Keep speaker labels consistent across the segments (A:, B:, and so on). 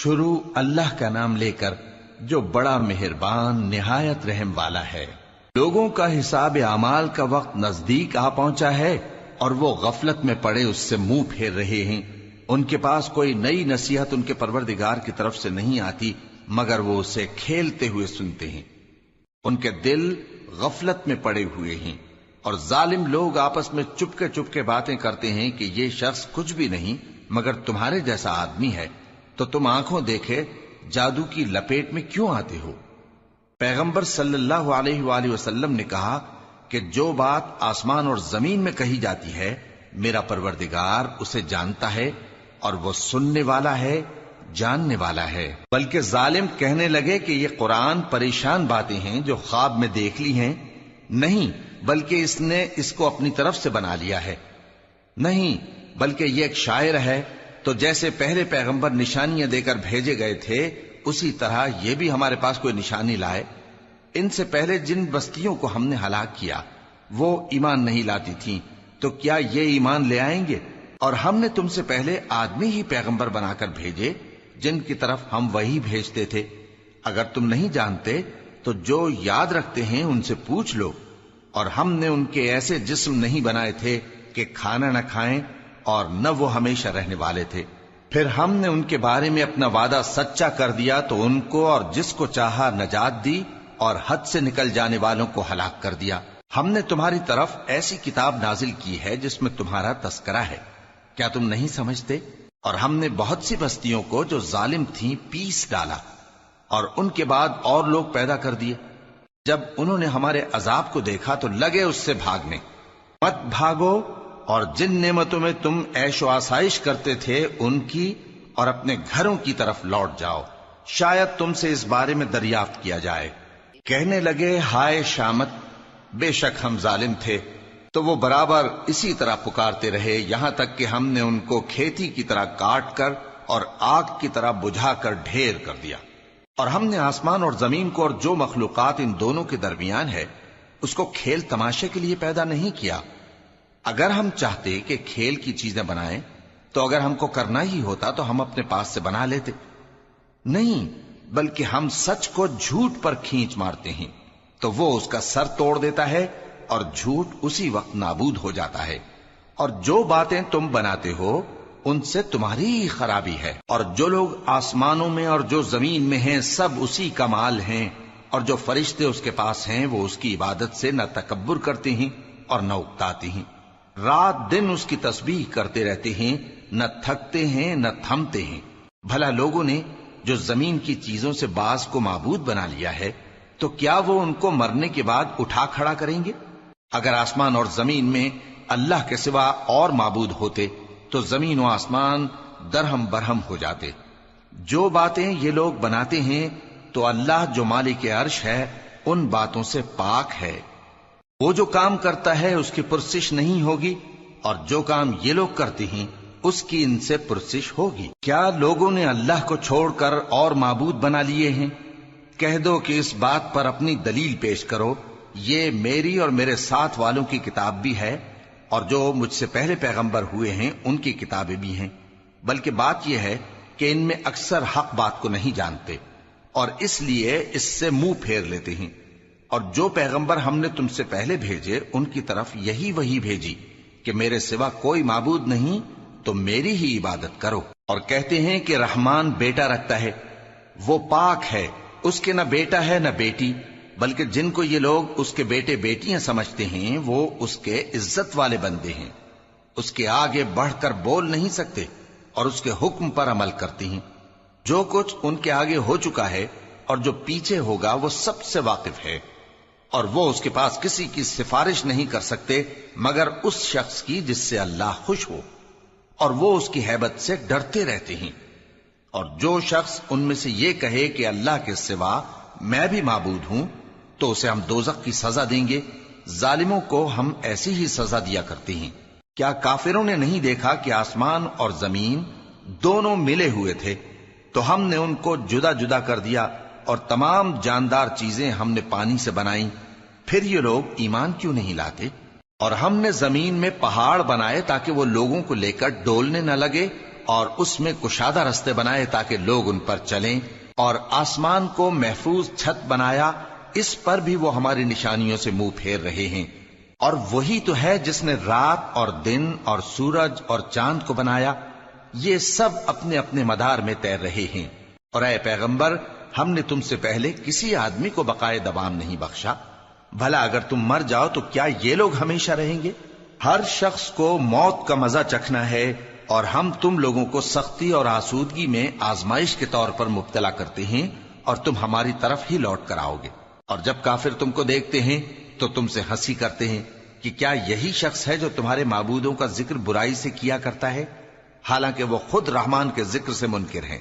A: شروع اللہ کا نام لے کر جو بڑا مہربان نہایت رحم والا ہے۔ لوگوں کا حساب اعمال کا وقت نزدیک آ پہنچا ہے اور وہ غفلت میں پڑے اس سے منہ پھیر رہے ہیں۔ ان کے پاس کوئی نئی نصیحت ان کے پروردگار کی طرف سے نہیں آتی مگر وہ اسے کھیلتے ہوئے سنتے ہیں۔ ان کے دل غفلت میں پڑے ہوئے ہیں اور ظالم لوگ آپس میں چپکے باتیں کرتے ہیں کہ یہ شخص کچھ بھی نہیں مگر تمہارے جیسا آدمی ہے، تو تم آنکھوں دیکھے جادو کی لپیٹ میں کیوں آتے ہو؟ پیغمبر صلی اللہ علیہ وآلہ وسلم نے کہا کہ جو بات آسمان اور زمین میں کہی جاتی ہے میرا پروردگار اسے جانتا ہے اور وہ سننے والا ہے، جاننے والا ہے۔ بلکہ ظالم کہنے لگے کہ یہ قرآن پریشان باتیں ہیں جو خواب میں دیکھ لی ہیں، نہیں بلکہ اس نے اس کو اپنی طرف سے بنا لیا ہے، نہیں بلکہ یہ ایک شاعر ہے۔ تو جیسے پہلے پیغمبر نشانیاں دے کر بھیجے گئے تھے اسی طرح یہ بھی ہمارے پاس کوئی نشانی لائے۔ ان سے پہلے جن بستیوں کو ہم نے ہلاک کیا وہ ایمان نہیں لاتی تھیں، تو کیا یہ ایمان لے آئیں گے؟ اور ہم نے تم سے پہلے آدمی ہی پیغمبر بنا کر بھیجے جن کی طرف ہم وہی بھیجتے تھے۔ اگر تم نہیں جانتے تو جو یاد رکھتے ہیں ان سے پوچھ لو۔ اور ہم نے ان کے ایسے جسم نہیں بنائے تھے کہ کھانا نہ کھائیں اور نہ وہ ہمیشہ رہنے والے تھے۔ پھر ہم نے ان کے بارے میں اپنا وعدہ سچا کر دیا تو ان کو اور جس کو چاہا نجات دی اور حد سے نکل جانے والوں کو ہلاک کر دیا۔ ہم نے تمہاری طرف ایسی کتاب نازل کی ہے جس میں تمہارا تذکرہ ہے، کیا تم نہیں سمجھتے؟ اور ہم نے بہت سی بستیوں کو جو ظالم تھیں پیس ڈالا اور ان کے بعد اور لوگ پیدا کر دیے۔ جب انہوں نے ہمارے عذاب کو دیکھا تو لگے اس سے بھاگنے۔ مت بھاگو اور جن نعمتوں میں تم عیش و آسائش کرتے تھے ان کی اور اپنے گھروں کی طرف لوٹ جاؤ، شاید تم سے اس بارے میں دریافت کیا جائے۔ کہنے لگے ہائے شامت، بے شک ہم ظالم تھے۔ تو وہ برابر اسی طرح پکارتے رہے یہاں تک کہ ہم نے ان کو کھیتی کی طرح کاٹ کر اور آگ کی طرح بجھا کر ڈھیر کر دیا۔ اور ہم نے آسمان اور زمین کو اور جو مخلوقات ان دونوں کے درمیان ہے اس کو کھیل تماشے کے لیے پیدا نہیں کیا۔ اگر ہم چاہتے کہ کھیل کی چیزیں بنائیں تو اگر ہم کو کرنا ہی ہوتا تو ہم اپنے پاس سے بنا لیتے، نہیں بلکہ ہم سچ کو جھوٹ پر کھینچ مارتے ہیں تو وہ اس کا سر توڑ دیتا ہے اور جھوٹ اسی وقت نابود ہو جاتا ہے۔ اور جو باتیں تم بناتے ہو ان سے تمہاری ہی خرابی ہے۔ اور جو لوگ آسمانوں میں اور جو زمین میں ہیں سب اسی کا مال ہیں، اور جو فرشتے اس کے پاس ہیں وہ اس کی عبادت سے نہ تکبر کرتے ہیں اور نہ اکتاتے ہیں۔ رات دن اس کی تسبیح کرتے رہتے ہیں، نہ تھکتے ہیں نہ تھمتے ہیں۔ بھلا لوگوں نے جو زمین کی چیزوں سے بعض کو معبود بنا لیا ہے تو کیا وہ ان کو مرنے کے بعد اٹھا کھڑا کریں گے؟ اگر آسمان اور زمین میں اللہ کے سوا اور معبود ہوتے تو زمین و آسمان درہم برہم ہو جاتے۔ جو باتیں یہ لوگ بناتے ہیں تو اللہ جو مالک عرش ہے ان باتوں سے پاک ہے۔ وہ جو کام کرتا ہے اس کی پرسش نہیں ہوگی، اور جو کام یہ لوگ کرتے ہیں اس کی ان سے پرسش ہوگی۔ کیا لوگوں نے اللہ کو چھوڑ کر اور معبود بنا لیے ہیں؟ کہہ دو کہ اس بات پر اپنی دلیل پیش کرو، یہ میری اور میرے ساتھ والوں کی کتاب بھی ہے اور جو مجھ سے پہلے پیغمبر ہوئے ہیں ان کی کتابیں بھی ہیں۔ بلکہ بات یہ ہے کہ ان میں اکثر حق بات کو نہیں جانتے اور اس لیے اس سے منہ پھیر لیتے ہیں۔ اور جو پیغمبر ہم نے تم سے پہلے بھیجے ان کی طرف یہی وحی بھیجی کہ میرے سوا کوئی معبود نہیں تو میری ہی عبادت کرو۔ اور کہتے ہیں کہ رحمان بیٹا رکھتا ہے، وہ پاک ہے، اس کے نہ بیٹا ہے نہ بیٹی، بلکہ جن کو یہ لوگ اس کے بیٹے بیٹیاں سمجھتے ہیں وہ اس کے عزت والے بندے ہیں۔ اس کے آگے بڑھ کر بول نہیں سکتے اور اس کے حکم پر عمل کرتے ہیں۔ جو کچھ ان کے آگے ہو چکا ہے اور جو پیچھے ہوگا وہ سب سے واقف ہے، اور وہ اس کے پاس کسی کی سفارش نہیں کر سکتے مگر اس شخص کی جس سے اللہ خوش ہو، اور وہ اس کی ہیبت سے ڈرتے رہتے ہیں۔ اور جو شخص ان میں سے یہ کہے کہ اللہ کے سوا میں بھی معبود ہوں تو اسے ہم دوزخ کی سزا دیں گے۔ ظالموں کو ہم ایسی ہی سزا دیا کرتے ہیں۔ کیا کافروں نے نہیں دیکھا کہ آسمان اور زمین دونوں ملے ہوئے تھے تو ہم نے ان کو جدا جدا کر دیا، اور تمام جاندار چیزیں ہم نے پانی سے بنائیں، پھر یہ لوگ ایمان کیوں نہیں لاتے؟ اور ہم نے زمین میں پہاڑ بنائے تاکہ وہ لوگوں کو لے کر ڈولنے نہ لگے، اور اس میں کشادہ رستے بنائے تاکہ لوگ ان پر چلیں، اور آسمان کو محفوظ چھت بنایا، اس پر بھی وہ ہماری نشانیوں سے منہ پھیر رہے ہیں۔ اور وہی تو ہے جس نے رات اور دن اور سورج اور چاند کو بنایا، یہ سب اپنے اپنے مدار میں تیر رہے ہیں۔ اور اے پیغمبر، ہم نے تم سے پہلے کسی آدمی کو بقائے دوام نہیں بخشا، بھلا اگر تم مر جاؤ تو کیا یہ لوگ ہمیشہ رہیں گے؟ ہر شخص کو موت کا مزہ چکھنا ہے، اور ہم تم لوگوں کو سختی اور آسودگی میں آزمائش کے طور پر مبتلا کرتے ہیں، اور تم ہماری طرف ہی لوٹ کر آؤ گے۔ اور جب کافر تم کو دیکھتے ہیں تو تم سے ہنسی کرتے ہیں کہ کیا یہی شخص ہے جو تمہارے معبودوں کا ذکر برائی سے کیا کرتا ہے، حالانکہ وہ خود رحمان کے ذکر سے منکر ہیں۔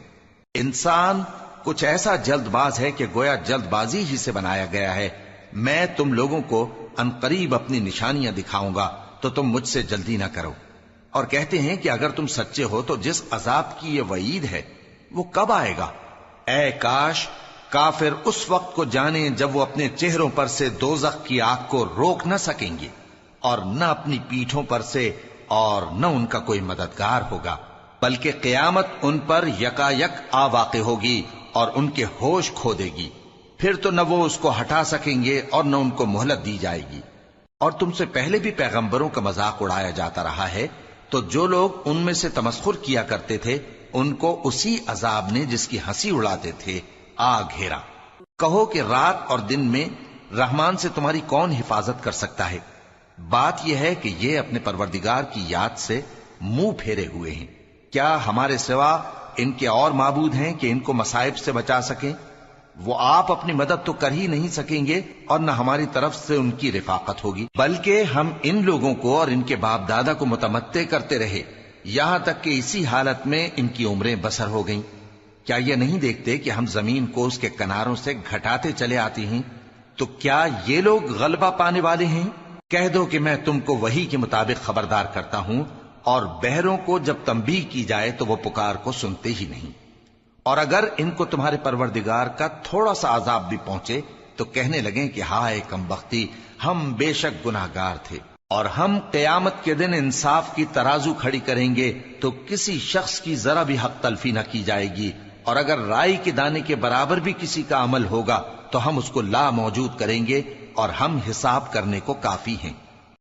A: انسان کچھ ایسا جلد باز ہے کہ گویا جلد بازی ہی سے بنایا گیا ہے۔ میں تم لوگوں کو عنقریب اپنی نشانیاں دکھاؤں گا تو تم مجھ سے جلدی نہ کرو۔ اور کہتے ہیں کہ اگر تم سچے ہو تو جس عذاب کی یہ وعید ہے وہ کب آئے گا؟ اے کاش کافر اس وقت کو جانیں جب وہ اپنے چہروں پر سے دوزخ کی آگ کو روک نہ سکیں گے، اور نہ اپنی پیٹھوں پر سے، اور نہ ان کا کوئی مددگار ہوگا، بلکہ قیامت ان پر یکا یک آ واقع ہوگی اور ان کے ہوش کھو دے گی۔ پھر تو نہ وہ اس کو ہٹا سکیں گے اور نہ ان کو مہلت دی جائے گی۔ اور تم سے پہلے بھی پیغمبروں کا مذاق اڑایا جاتا رہا ہے، تو جو لوگ ان میں سے تمسخر کیا کرتے تھے ان کو اسی عذاب نے جس کی ہنسی اڑاتے تھے آ گھیرا۔ کہو کہ رات اور دن میں رحمان سے تمہاری کون حفاظت کر سکتا ہے؟ بات یہ ہے کہ یہ اپنے پروردگار کی یاد سے منہ پھیرے ہوئے ہیں۔ کیا ہمارے سوا ان کے اور معبود ہیں کہ ان کو مصائب سے بچا سکیں؟ وہ آپ اپنی مدد تو کر ہی نہیں سکیں گے، اور نہ ہماری طرف سے ان کی رفاقت ہوگی، بلکہ ہم ان لوگوں کو اور ان کے باپ دادا کو متمتع کرتے رہے، یہاں تک کہ اسی حالت میں ان کی عمریں بسر ہو گئیں۔ کیا یہ نہیں دیکھتے کہ ہم زمین کو اس کے کناروں سے گھٹاتے چلے آتے ہیں؟ تو کیا یہ لوگ غلبہ پانے والے ہیں؟ کہہ دو کہ میں تم کو وحی کے مطابق خبردار کرتا ہوں، اور بہروں کو جب تنبیہ کی جائے تو وہ پکار کو سنتے ہی نہیں۔ اور اگر ان کو تمہارے پروردگار کا تھوڑا سا عذاب بھی پہنچے تو کہنے لگیں کہ ہائے کمبختی، ہم بے شک گناہگار تھے۔ اور ہم قیامت کے دن انصاف کی ترازو کھڑی کریں گے تو کسی شخص کی ذرا بھی حق تلفی نہ کی جائے گی، اور اگر رائی کے دانے کے برابر بھی کسی کا عمل ہوگا تو ہم اس کو لا موجود کریں گے، اور ہم حساب کرنے کو کافی ہیں۔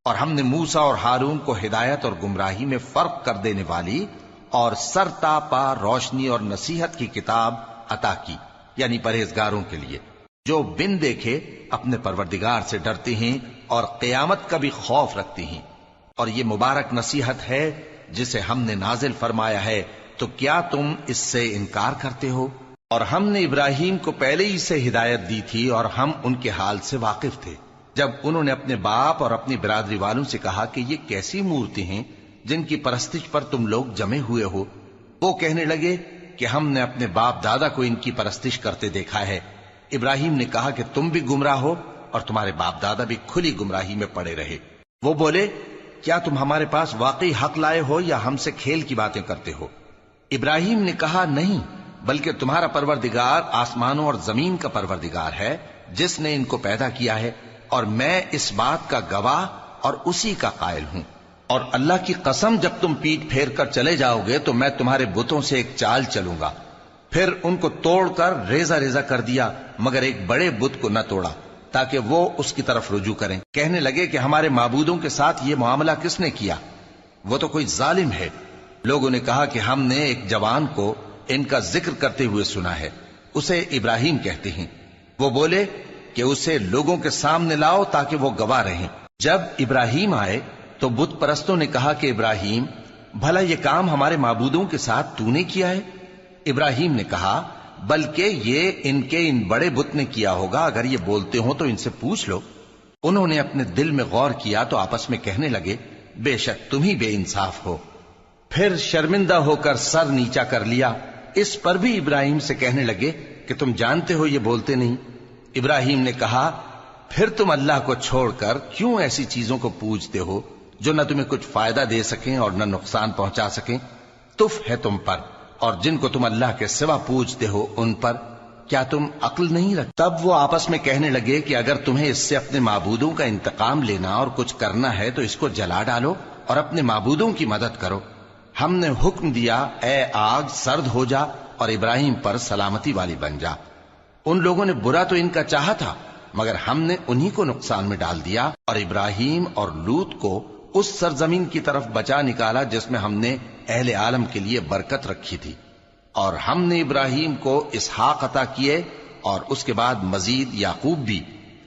A: اور ہم نے موسیٰ اور ہارون کو ہدایت اور گمراہی میں فرق کر دینے والی اور سر تا پا روشنی اور نصیحت کی کتاب عطا کی، یعنی پرہیزگاروں کے لیے جو بن دیکھے اپنے پروردگار سے ڈرتے ہیں اور قیامت کا بھی خوف رکھتے ہیں۔ اور یہ مبارک نصیحت ہے جسے ہم نے نازل فرمایا ہے، تو کیا تم اس سے انکار کرتے ہو؟ اور ہم نے ابراہیم کو پہلے ہی سے ہدایت دی تھی، اور ہم ان کے حال سے واقف تھے جب انہوں نے اپنے باپ اور اپنی برادری والوں سے کہا کہ یہ کیسی مورتی ہیں جن کی پرستش پر تم لوگ جمے ہوئے ہو۔ وہ کہنے لگے کہ ہم نے اپنے باپ دادا کو ان کی پرستش کرتے دیکھا ہے۔ ابراہیم نے کہا کہ تم بھی گمراہ ہو اور تمہارے باپ دادا بھی کھلی گمراہی میں پڑے رہے۔ وہ بولے کیا تم ہمارے پاس واقعی حق لائے ہو یا ہم سے کھیل کی باتیں کرتے ہو؟ ابراہیم نے کہا نہیں، بلکہ تمہارا پروردگار آسمانوں اور زمین کا پروردگار ہے جس نے ان کو پیدا کیا ہے، اور میں اس بات کا گواہ اور اسی کا قائل ہوں۔ اور اللہ کی قسم جب تم پیٹ پھیر کر چلے جاؤ گے تو میں تمہارے بتوں سے ایک چال چلوں گا۔ پھر ان کو توڑ کر ریزہ ریزہ کر دیا، مگر ایک بڑے بت کو نہ توڑا تاکہ وہ اس کی طرف رجوع کریں۔ کہنے لگے کہ ہمارے معبودوں کے ساتھ یہ معاملہ کس نے کیا؟ وہ تو کوئی ظالم ہے۔ لوگوں نے کہا کہ ہم نے ایک جوان کو ان کا ذکر کرتے ہوئے سنا ہے، اسے ابراہیم کہتے ہیں۔ وہ بولے کہ اسے لوگوں کے سامنے لاؤ تاکہ وہ گواہ رہیں۔ جب ابراہیم آئے تو بت پرستوں نے کہا کہ ابراہیم، بھلا یہ کام ہمارے معبودوں کے ساتھ تو نے کیا ہے؟ ابراہیم نے کہا بلکہ یہ ان بڑے بت نے کیا ہوگا، اگر یہ بولتے ہوں تو ان سے پوچھ لو۔ انہوں نے اپنے دل میں غور کیا تو آپس میں کہنے لگے بے شک تم ہی بے انصاف ہو۔ پھر شرمندہ ہو کر سر نیچا کر لیا۔ اس پر بھی ابراہیم سے کہنے لگے کہ تم جانتے ہو یہ بولتے نہیں۔ ابراہیم نے کہا پھر تم اللہ کو چھوڑ کر کیوں ایسی چیزوں کو پوجتے ہو جو نہ تمہیں کچھ فائدہ دے سکیں اور نہ نقصان پہنچا سکیں؟ تف ہے تم پر اور جن کو تم اللہ کے سوا پوجتے ہو ان پر، کیا تم عقل نہیں رکھتے؟ تب وہ آپس میں کہنے لگے کہ اگر تمہیں اس سے اپنے معبودوں کا انتقام لینا اور کچھ کرنا ہے تو اس کو جلا ڈالو اور اپنے معبودوں کی مدد کرو۔ ہم نے حکم دیا اے آگ سرد ہو جا اور ابراہیم پر سلامتی والی بن جا۔ ان لوگوں نے برا تو ان کا چاہا تھا، مگر ہم نے انہی کو نقصان میں ڈال دیا اور ابراہیم اور لوط کو اس سرزمین کی طرف بچا نکالا جس میں ہم نے اہل عالم کے لیے برکت رکھی تھی۔ اور ہم نے ابراہیم کو اسحاق عطا کیے اور اس کے بعد مزید یعقوب بھی،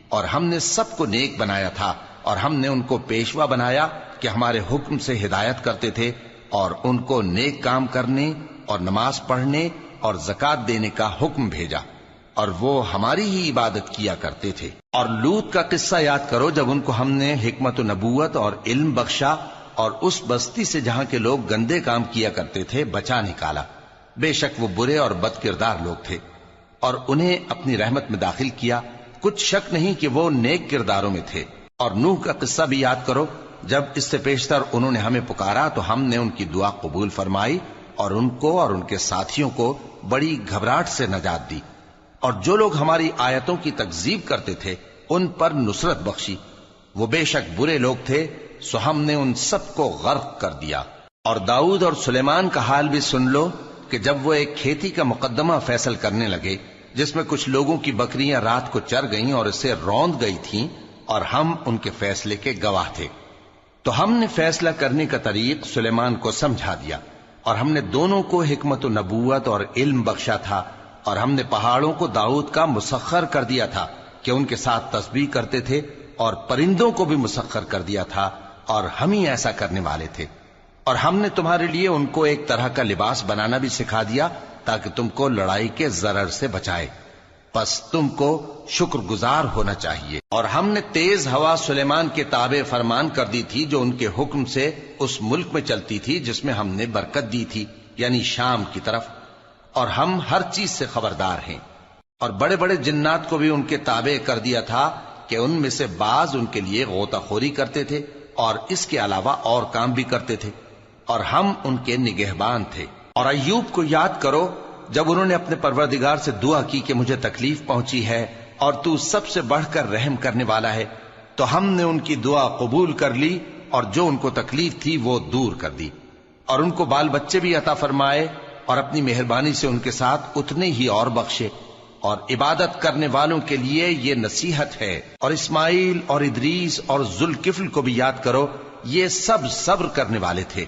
A: اور ہم نے سب کو نیک بنایا تھا، اور ہم نے ان کو پیشوا بنایا کہ ہمارے حکم سے ہدایت کرتے تھے، اور ان کو نیک کام کرنے اور نماز پڑھنے اور زکات دینے کا حکم بھیجا، اور وہ ہماری ہی عبادت کیا کرتے تھے۔ اور لوط کا قصہ یاد کرو جب ان کو ہم نے حکمت و نبوت اور علم بخشا اور اس بستی سے جہاں کے لوگ گندے کام کیا کرتے تھے بچا نکالا۔ بے شک وہ برے اور بد کردار لوگ تھے، اور انہیں اپنی رحمت میں داخل کیا، کچھ شک نہیں کہ وہ نیک کرداروں میں تھے۔ اور نوح کا قصہ بھی یاد کرو جب اس سے پیشتر انہوں نے ہمیں پکارا تو ہم نے ان کی دعا قبول فرمائی اور ان کو اور ان کے ساتھیوں کو بڑی گھبراہٹ سے نجات دی، اور جو لوگ ہماری آیتوں کی تکذیب کرتے تھے ان پر نصرت بخشی۔ وہ بے شک برے لوگ تھے، سو ہم نے ان سب کو غرق کر دیا۔ اور داؤد اور سلیمان کا حال بھی سن لو کہ جب وہ ایک کھیتی کا مقدمہ فیصل کرنے لگے جس میں کچھ لوگوں کی بکریاں رات کو چر گئیں اور اسے روند گئی تھیں، اور ہم ان کے فیصلے کے گواہ تھے، تو ہم نے فیصلہ کرنے کا طریق سلیمان کو سمجھا دیا، اور ہم نے دونوں کو حکمت و نبوت اور علم بخشا تھا، اور ہم نے پہاڑوں کو داؤد کا مسخر کر دیا تھا کہ ان کے ساتھ تسبیح کرتے تھے، اور پرندوں کو بھی مسخر کر دیا تھا، اور ہم ہی ایسا کرنے والے تھے۔ اور ہم نے تمہارے لیے ان کو ایک طرح کا لباس بنانا بھی سکھا دیا تاکہ تم کو لڑائی کے ضرر سے بچائے، پس تم کو شکر گزار ہونا چاہیے۔ اور ہم نے تیز ہوا سلیمان کے تابع فرمان کر دی تھی جو ان کے حکم سے اس ملک میں چلتی تھی جس میں ہم نے برکت دی تھی، یعنی شام کی طرف، اور ہم ہر چیز سے خبردار ہیں۔ اور بڑے بڑے جنات کو بھی ان کے تابع کر دیا تھا کہ ان میں سے بعض ان کے لیے غوطہ خوری کرتے تھے اور اس کے علاوہ اور کام بھی کرتے تھے، اور ہم ان کے نگہبان تھے۔ اور ایوب کو یاد کرو جب انہوں نے اپنے پروردگار سے دعا کی کہ مجھے تکلیف پہنچی ہے اور تو سب سے بڑھ کر رحم کرنے والا ہے، تو ہم نے ان کی دعا قبول کر لی اور جو ان کو تکلیف تھی وہ دور کر دی، اور ان کو بال بچے بھی عطا فرمائے، اور اپنی مہربانی سے ان کے ساتھ اتنے ہی اور بخشے۔ اور عبادت کرنے والوں کے لیے یہ نصیحت ہے۔ اور اسماعیل اور ادریس اور ذوالکفل کو بھی یاد کرو، یہ سب صبر کرنے والے تھے،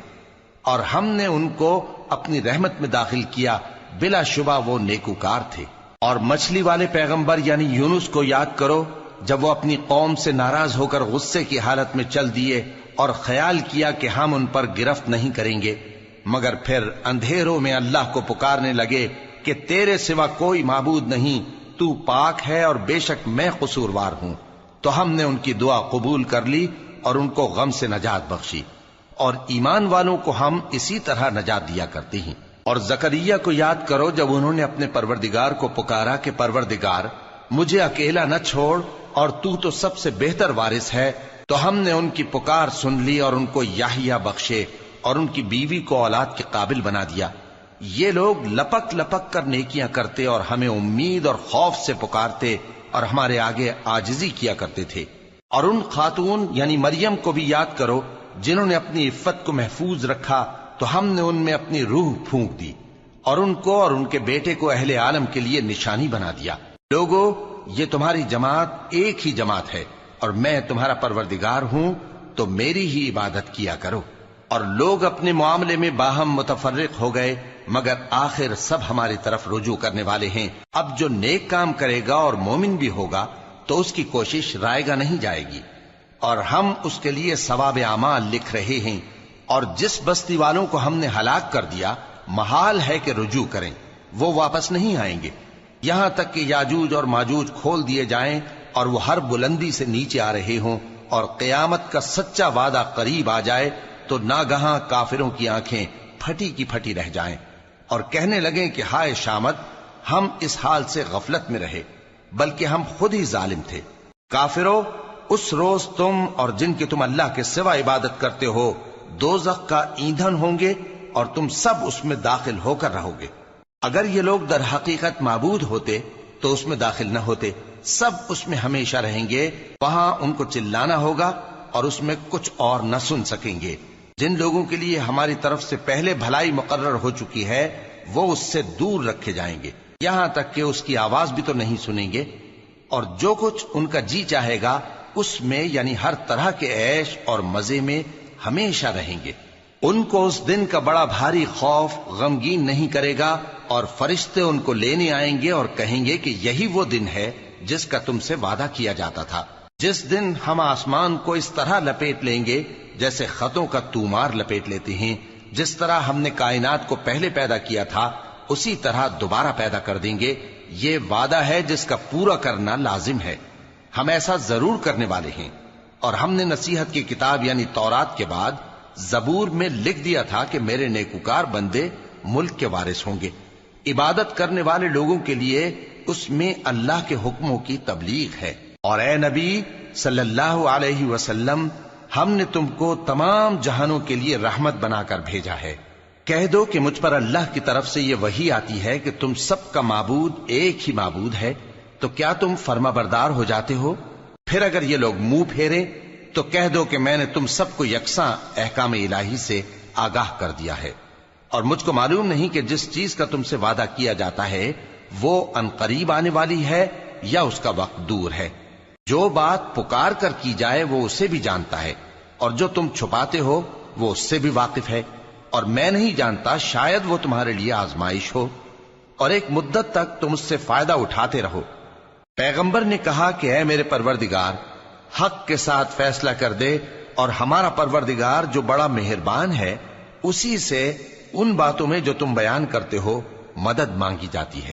A: اور ہم نے ان کو اپنی رحمت میں داخل کیا، بلا شبہ وہ نیکوکار تھے۔ اور مچھلی والے پیغمبر یعنی یونس کو یاد کرو جب وہ اپنی قوم سے ناراض ہو کر غصے کی حالت میں چل دیے اور خیال کیا کہ ہم ان پر گرفت نہیں کریں گے، مگر پھر اندھیروں میں اللہ کو پکارنے لگے کہ تیرے سوا کوئی معبود نہیں، تو پاک ہے اور بے شک میں قصوروار ہوں، تو ہم نے ان کی دعا قبول کر لی اور ان کو غم سے نجات بخشی، اور ایمان والوں کو ہم اسی طرح نجات دیا کرتے ہیں۔ اور زکریا کو یاد کرو جب انہوں نے اپنے پروردگار کو پکارا کہ پروردگار مجھے اکیلا نہ چھوڑ اور تو سب سے بہتر وارث ہے، تو ہم نے ان کی پکار سن لی اور ان کو یحییٰ بخشے اور ان کی بیوی کو اولاد کے قابل بنا دیا۔ یہ لوگ لپک لپک کر نیکیاں کرتے اور ہمیں امید اور خوف سے پکارتے اور ہمارے آگے عاجزی کیا کرتے تھے۔ اور ان خاتون یعنی مریم کو بھی یاد کرو جنہوں نے اپنی عفت کو محفوظ رکھا، تو ہم نے ان میں اپنی روح پھونک دی اور ان کو اور ان کے بیٹے کو اہل عالم کے لیے نشانی بنا دیا۔ لوگو، یہ تمہاری جماعت ایک ہی جماعت ہے اور میں تمہارا پروردگار ہوں، تو میری ہی عبادت کیا کرو۔ اور لوگ اپنے معاملے میں باہم متفرق ہو گئے، مگر آخر سب ہماری طرف رجوع کرنے والے ہیں۔ اب جو نیک کام کرے گا اور مومن بھی ہوگا تو اس کی کوشش رائے گا نہیں جائے گی، اور ہم اس کے لیے ثواب اعمال لکھ رہے ہیں۔ اور جس بستی والوں کو ہم نے ہلاک کر دیا، محال ہے کہ رجوع کریں، وہ واپس نہیں آئیں گے، یہاں تک کہ یاجوج اور ماجوج کھول دیے جائیں اور وہ ہر بلندی سے نیچے آ رہے ہوں، اور قیامت کا سچا وعدہ قریب آ جائے تو ناگہاں کافروں کی آنکھیں پھٹی کی پھٹی رہ جائیں اور کہنے لگیں کہ ہائے شامت، ہم اس حال سے غفلت میں رہے، بلکہ ہم خود ہی ظالم تھے۔ کافرو، اس روز تم اور جن کی تم اللہ کے سوا عبادت کرتے ہو دوزخ کا ایندھن ہوں گے اور تم سب اس میں داخل ہو کر رہو گے۔ اگر یہ لوگ در حقیقت معبود ہوتے تو اس میں داخل نہ ہوتے، سب اس میں ہمیشہ رہیں گے، وہاں ان کو چلانا ہوگا اور اس میں کچھ اور نہ سن سکیں گے۔ جن لوگوں کے لیے ہماری طرف سے پہلے بھلائی مقرر ہو چکی ہے وہ اس سے دور رکھے جائیں گے، یہاں تک کہ اس کی آواز بھی تو نہیں سنیں گے، اور جو کچھ ان کا جی چاہے گا اس میں یعنی ہر طرح کے عیش اور مزے میں ہمیشہ رہیں گے۔ ان کو اس دن کا بڑا بھاری خوف غمگین نہیں کرے گا، اور فرشتے ان کو لینے آئیں گے اور کہیں گے کہ یہی وہ دن ہے جس کا تم سے وعدہ کیا جاتا تھا، جس دن ہم آسمان کو اس طرح لپیٹ لیں گے جیسے خطوں کا تومار لپیٹ لیتے ہیں، جس طرح ہم نے کائنات کو پہلے پیدا کیا تھا اسی طرح دوبارہ پیدا کر دیں گے۔ یہ وعدہ ہے جس کا پورا کرنا لازم ہے، ہم ایسا ضرور کرنے والے ہیں۔ اور ہم نے نصیحت کی کتاب یعنی تورات کے بعد زبور میں لکھ دیا تھا کہ میرے نیکوکار بندے ملک کے وارث ہوں گے۔ عبادت کرنے والے لوگوں کے لیے اس میں اللہ کے حکموں کی تبلیغ ہے۔ اور اے نبی صلی اللہ علیہ وسلم، ہم نے تم کو تمام جہانوں کے لیے رحمت بنا کر بھیجا ہے۔ کہہ دو کہ مجھ پر اللہ کی طرف سے یہ وحی آتی ہے کہ تم سب کا معبود ایک ہی معبود ہے، تو کیا تم فرما بردار ہو جاتے ہو؟ پھر اگر یہ لوگ منہ پھیرے تو کہہ دو کہ میں نے تم سب کو یکساں احکام الہی سے آگاہ کر دیا ہے، اور مجھ کو معلوم نہیں کہ جس چیز کا تم سے وعدہ کیا جاتا ہے وہ عنقریب آنے والی ہے یا اس کا وقت دور ہے۔ جو بات پکار کر کی جائے وہ اسے بھی جانتا ہے، اور جو تم چھپاتے ہو وہ اس سے بھی واقف ہے، اور میں نہیں جانتا شاید وہ تمہارے لیے آزمائش ہو، اور ایک مدت تک تم اس سے فائدہ اٹھاتے رہو۔ پیغمبر نے کہا کہ اے میرے پروردگار، حق کے ساتھ فیصلہ کر دے، اور ہمارا پروردگار جو بڑا مہربان ہے اسی سے ان باتوں میں جو تم بیان کرتے ہو مدد مانگی جاتی ہے۔